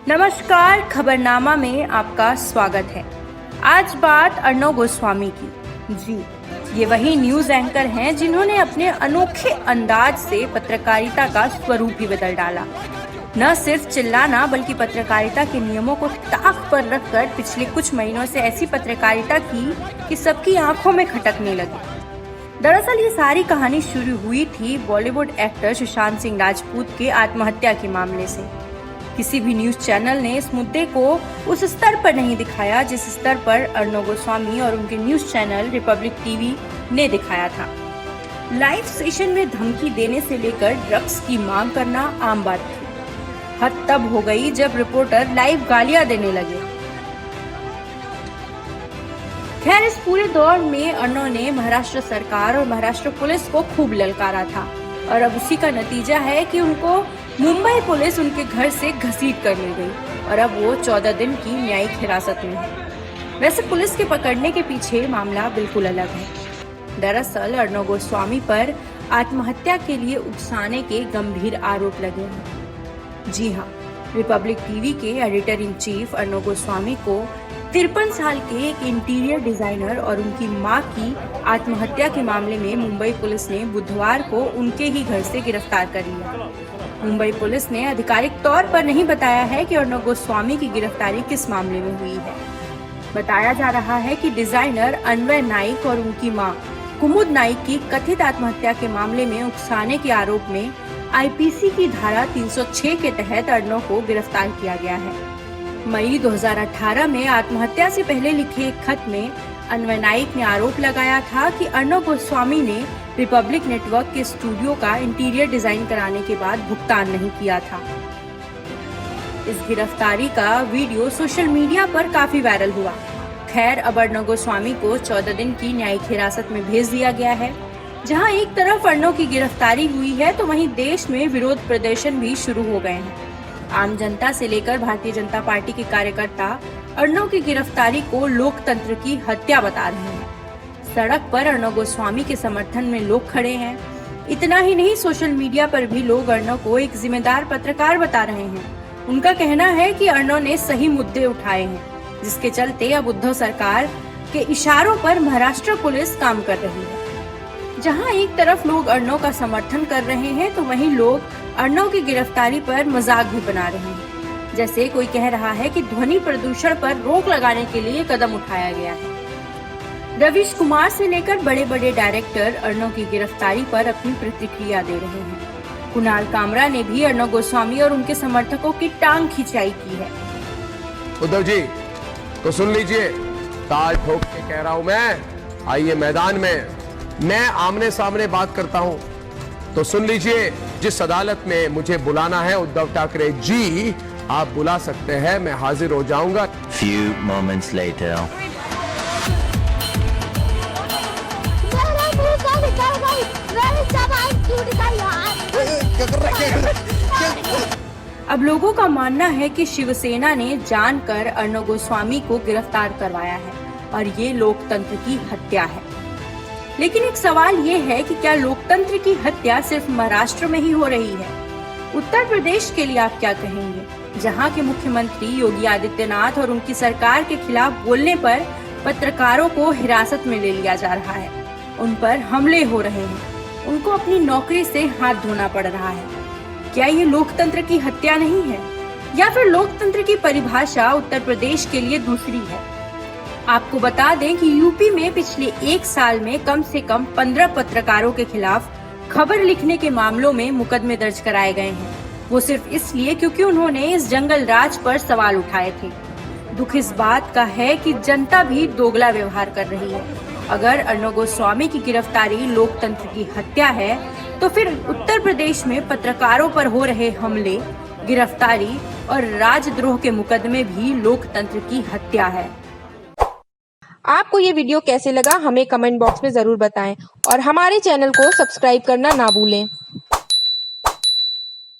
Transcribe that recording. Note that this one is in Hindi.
नमस्कार, खबरनामा में आपका स्वागत है। आज बात अर्णव गोस्वामी की। जी, ये वही न्यूज एंकर हैं जिन्होंने अपने अनोखे अंदाज से पत्रकारिता का स्वरूप ही बदल डाला। न सिर्फ चिल्लाना बल्कि पत्रकारिता के नियमों को ताक पर रखकर पिछले कुछ महीनों से ऐसी पत्रकारिता की कि सबकी आंखों में खटकने लगी। दरअसल ये सारी कहानी शुरू हुई थी बॉलीवुड एक्टर सुशांत सिंह राजपूत के आत्महत्या के मामले से। किसी भी न्यूज चैनल ने इस मुद्दे को उस स्तर पर नहीं दिखाया जिस स्तर पर अर्णव गोस्वामी और उनके न्यूज चैनल रिपब्लिक टीवी ने दिखाया था। लाइव सेशन में धमकी देने से लेकर ड्रग्स की मांग करना आम बात थी। हद तब हो गई जब रिपोर्टर लाइव गालियां देने लगे। खैर, इस पूरे दौर में अर्णव ने महाराष्ट्र सरकार और महाराष्ट्र पुलिस को खूब ललकारा था और अब उसी का नतीजा है कि उनको मुंबई पुलिस उनके घर से घसीट कर ले गई और अब वो 14 दिन की न्यायिक हिरासत में है। वैसे पुलिस के पकड़ने के पीछे मामला बिल्कुल अलग है। दरअसल अर्णव गोस्वामी पर आत्महत्या के लिए उकसाने के गंभीर आरोप लगे हैं। जी हाँ, रिपब्लिक टीवी के editor in chief Arnab Goswami को 53 साल के एक इंटीरियर डिजाइनर और उनकी मां की आत्महत्या के मामले में मुंबई पुलिस ने बुधवार को उनके ही घर से गिरफ्तार कर लिया। मुंबई पुलिस ने आधिकारिक तौर पर नहीं बताया है कि अर्णव गोस्वामी की गिरफ्तारी किस मामले में हुई है। बताया जा रहा है कि डिजाइनर अन्वय नाइक और उनकी मां कुमुद नाइक की कथित आत्महत्या के मामले में उकसाने के आरोप में आईपीसी की धारा 306 के तहत अर्णव को गिरफ्तार किया गया है। मई 2018 में आत्महत्या से पहले लिखे एक खत में अन्वय नाइक ने आरोप लगाया था कि अर्णव गोस्वामी ने रिपब्लिक नेटवर्क के स्टूडियो का इंटीरियर डिजाइन कराने के बाद भुगतान नहीं किया था। इस गिरफ्तारी का वीडियो सोशल मीडिया पर काफी वायरल हुआ। खैर, अब अर्णव गोस्वामी को 14 दिन की न्यायिक हिरासत में भेज दिया गया है। जहां एक तरफ अर्णव की गिरफ्तारी हुई है तो वहीं देश में विरोध प्रदर्शन भी शुरू हो गए हैं। आम जनता से लेकर भारतीय जनता पार्टी के कार्यकर्ता अर्णव की गिरफ्तारी को लोकतंत्र की हत्या बता रहे हैं। सड़क पर अर्णव गोस्वामी के समर्थन में लोग खड़े हैं। इतना ही नहीं, सोशल मीडिया पर भी लोग अर्णव को एक जिम्मेदार पत्रकार बता रहे हैं। उनका कहना है कि अर्णव ने सही मुद्दे उठाए हैं, जिसके चलते अब उद्धव सरकार के इशारों पर महाराष्ट्र पुलिस काम कर रही है। जहां एक तरफ लोग अर्णव का समर्थन कर रहे हैं तो वहीं लोग अर्णव की गिरफ्तारी पर मजाक भी बना रहे हैं। जैसे कोई कह रहा है कि ध्वनि प्रदूषण पर रोक लगाने के लिए कदम उठाया गया है। रवीश कुमार से लेकर बड़े बड़े डायरेक्टर अर्णव की गिरफ्तारी पर अपनी प्रतिक्रिया दे रहे हैं। कुणाल कामरा ने भी अर्णव गोस्वामी और उनके समर्थकों की टांग खिंचाई की है। उद्धव जी, तो सुन लीजिए, ताल ठोक के कह रहा हूं मैं, आइए मैदान में, मैं आमने सामने बात करता हूं तो सुन लीजिए। जिस अदालत में मुझे बुलाना है उद्धव ठाकरे जी, आप बुला सकते हैं, मैं हाजिर हो जाऊंगा। Few moments later. अब लोगों का मानना है कि शिवसेना ने जानकर अर्णव गोस्वामी को गिरफ्तार करवाया है और ये लोकतंत्र की हत्या है। लेकिन एक सवाल ये है कि क्या लोकतंत्र की हत्या सिर्फ महाराष्ट्र में ही हो रही है? उत्तर प्रदेश के लिए आप क्या कहेंगे, जहां के मुख्यमंत्री योगी आदित्यनाथ और उनकी सरकार के खिलाफ बोलने पर पत्रकारों को हिरासत में ले लिया जा रहा है, उन पर हमले हो रहे हैं, उनको अपनी नौकरी से हाथ धोना पड़ रहा है। क्या ये लोकतंत्र की हत्या नहीं है, या फिर लोकतंत्र की परिभाषा उत्तर प्रदेश के लिए दूसरी है? आपको बता दें कि यूपी में पिछले एक साल में कम से कम 15 पत्रकारों के खिलाफ खबर लिखने के मामलों में मुकदमे दर्ज कराए गए हैं। वो सिर्फ इसलिए क्योंकि उन्होंने इस जंगल राज पर सवाल उठाए थे। दुख इस बात का है कि जनता भी दोगला व्यवहार कर रही है। अगर अर्णव गोस्वामी की गिरफ्तारी लोकतंत्र की हत्या है तो फिर उत्तर प्रदेश में पत्रकारों पर हो रहे हमले, गिरफ्तारी और राजद्रोह के मुकदमे भी लोकतंत्र की हत्या है। आपको ये वीडियो कैसे लगा हमें कमेंट बॉक्स में जरूर बताएं और हमारे चैनल को सब्सक्राइब करना ना भूलें।